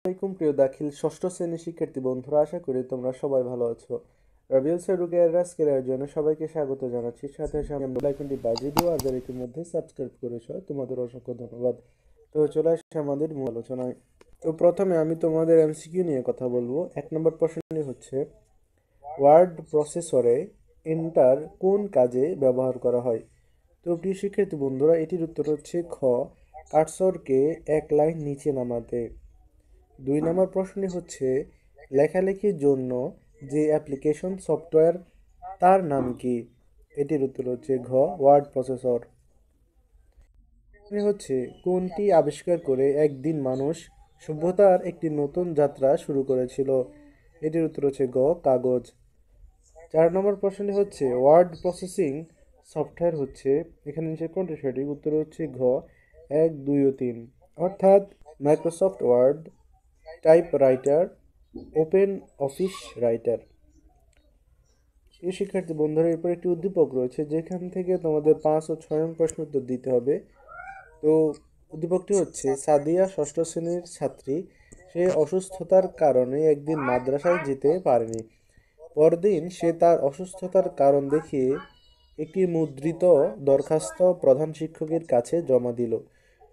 আসসালামাইকুম প্রিয় দাখিল ষষ্ঠ শ্রেণীর শিক্ষার্থী বন্ধুরা, আশা করি তোমরা সবাই ভালো আছো। রাবিউল এডুকেয়ার আজকের আয়োজনে সবাইকে স্বাগত জানাচ্ছি। সাথে সাথে আইকনটি বাজিয়ে দিও, আর যারা ইতিমধ্যে সাবস্ক্রাইব করেছো তোমাদের অসংখ্য ধন্যবাদ। তো চলে আসছে আমাদের মূল আলোচনায়। তো প্রথমে আমি তোমাদের এমসিকিউ নিয়ে কথা বলবো। 1 নম্বর প্রশ্নটি হচ্ছে, ওয়ার্ড প্রসেসরে এন্টার কোন কাজে ব্যবহার করা হয়? তো প্রিয় শিক্ষার্থী বন্ধুরা, এটির উত্তর হচ্ছে খ, কার্সরকে এক লাইন নিচে নামাতে। 2 নম্বর প্রশ্নটি হচ্ছে, লেখালেখির জন্য যে অ্যাপ্লিকেশন সফটওয়্যার তার নাম কি? এটির উত্তর হচ্ছে ঘ, ওয়ার্ড প্রসেসর। হচ্ছে, কোনটি আবিষ্কার করে একদিন মানুষ সভ্যতার একটি নতুন যাত্রা শুরু করেছিল? এটির উত্তর হচ্ছে গ, কাগজ। 4 নম্বর প্রশ্নটি হচ্ছে, ওয়ার্ড প্রসেসিং সফটওয়্যার হচ্ছে, এখানে নিচে কোনটি সঠিক? উত্তর হচ্ছে ঘ, 1, 2 ও 3, অর্থাৎ Microsoft Word, typewriter, OpenOffice Writer. এই শিক্ষার্থী বন্ধুরা, এরপর একটি উদ্দীপক রয়েছে যেখান থেকে তোমাদের 5 ও 6 নং প্রশ্ন উত্তর দিতে হবে। তো উদ্দীপকটি হচ্ছে, সাদিয়া ষষ্ঠ শ্রেণীর ছাত্রী। সে অসুস্থতার কারণে একদিন মাদ্রাসায় যেতে পারেনি। পরদিন সে তার অসুস্থতার কারণ দেখিয়ে একটি মুদ্রিত দরখাস্ত প্রধান শিক্ষকের কাছে জমা দিল।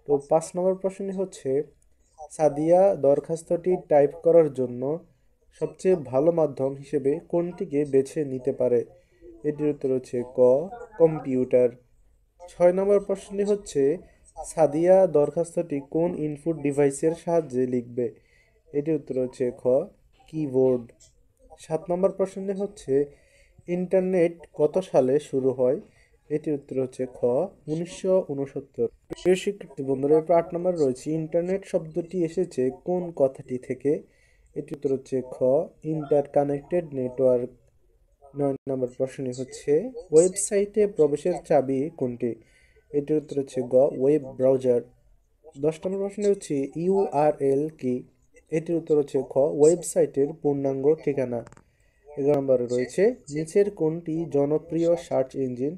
তো 5 নম্বর প্রশ্নটি হচ্ছে, সাদিয়া দরখাস্তটি টাইপ করার জন্য সবচেয়ে ভালো মাধ্যম হিসেবে কোনটিকে বেছে নিতে পারে? এটির উত্তর হচ্ছে ক, কম্পিউটার। 6 নম্বর প্রশ্নটি হচ্ছে, সাদিয়া দরখাস্তটি কোন ইনপুট ডিভাইসের সাহায্যে লিখবে? এটির উত্তর হচ্ছে খ, কিবোর্ড। 7 নম্বর প্রশ্নটি হচ্ছে, ইন্টারনেট কত সালে শুরু হয়? এটির উত্তর হচ্ছে খ, 1969। প্রিয় শিক্ষার্থী বন্ধুরা, এরপর 8 নম্বর রয়েছে, ইন্টারনেট শব্দটি এসেছে কোন কথাটি থেকে? এটির উত্তর হচ্ছে খ, ইন্টারকানেক্টেড নেটওয়ার্ক। 9 নম্বর প্রশ্নটি হচ্ছে, ওয়েবসাইটে প্রবেশের চাবি কোনটি? এটির উত্তর হচ্ছে গ, ওয়েব ব্রাউজার। 10 নম্বর প্রশ্নটি হচ্ছে, ইউআরএল কি? এটির উত্তর হচ্ছে খ, ওয়েবসাইটের পূর্ণাঙ্গ ঠিকানা। 11 নম্বরে রয়েছে, নিচের কোনটি জনপ্রিয় সার্চ ইঞ্জিন?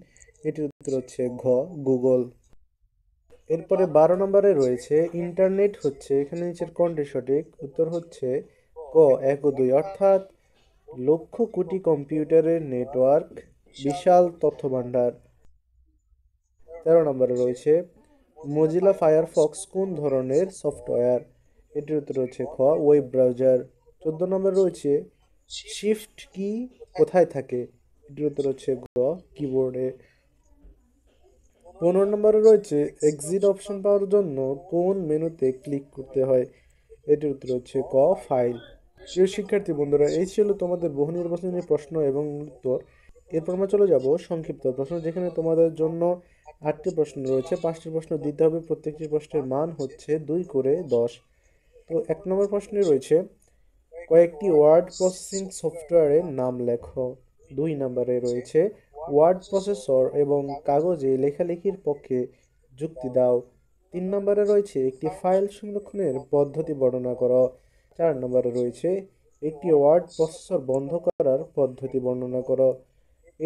এটির উত্তর হচ্ছে ঘ, গুগল। এরপরে 12 নম্বরে রয়েছে, ইন্টারনেট হচ্ছে, এখানে নিচের কোনটি সঠিক? উত্তর হচ্ছে ক, 1 ও 2, অর্থাৎ লক্ষ কোটি কম্পিউটারের নেটওয়ার্ক, বিশাল তথ্য ভাণ্ডার। 13 নম্বরে রয়েছে, মজিলা ফায়ারফক্স কোন ধরনের সফটওয়্যার? এটির উত্তর হচ্ছে খ, ওয়েব ব্রাউজার। 14 নম্বরে রয়েছে, শিফট কি কোথায় থাকে? এটির উত্তর হচ্ছে গ, কিবোর্ডে। 15 নম্বরে রয়েছে, এক্সিট অপশন পাওয়ার জন্য কোন মেনুতে ক্লিক করতে হয়? এটির উত্তর হচ্ছে ক, ফাইল। প্রিয় শিক্ষার্থী বন্ধুরা, এই ছিল তোমাদের বহু নির্বাচনী প্রশ্ন এবং উত্তর। এরপর আমরা চলে যাব সংক্ষিপ্ত প্রশ্ন, যেখানে তোমাদের জন্য 8টি প্রশ্ন রয়েছে। 5টি প্রশ্ন দিতে হবে, প্রত্যেকটি প্রশ্নের মান হচ্ছে 2 করে 10। তো 1 নম্বর প্রশ্নে রয়েছে, কয়েকটি ওয়ার্ড প্রসেসিং সফটওয়্যারের নাম লেখো। 2 নম্বরে রয়েছে, ওয়ার্ড প্রসেসর এবং কাগজে লেখালেখির পক্ষে যুক্তি দাও। 3 নম্বরে রয়েছে, একটি ফাইল সংরক্ষণের পদ্ধতি বর্ণনা করো। 4 নম্বরে রয়েছে, একটি ওয়ার্ড প্রসেসর বন্ধ করার পদ্ধতি বর্ণনা করো।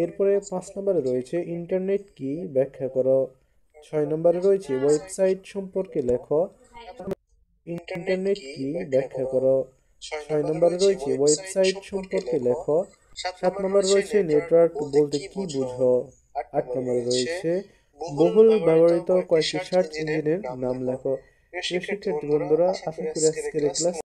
এরপরে 5 নম্বরে রয়েছে, ইন্টারনেট কি ব্যাখ্যা করো। 6 নম্বরে রয়েছে, ওয়েবসাইট সম্পর্কে লেখো। ইন্টারনেট কি ব্যাখ্যা করো। 6 নম্বরে রয়েছে, ওয়েবসাইট সম্পর্কে লেখো। 7 নম্বরে রয়েছে, নেটওয়ার্ক বলতে কি বুঝো। 8 নম্বরে রয়েছে, বহুল ব্যবহৃত কয়েকটি সার্চ ইঞ্জিনের নাম লেখো। প্রিয় শিক্ষার্থী বন্ধুরা, আশা করি আজকের ক্লাস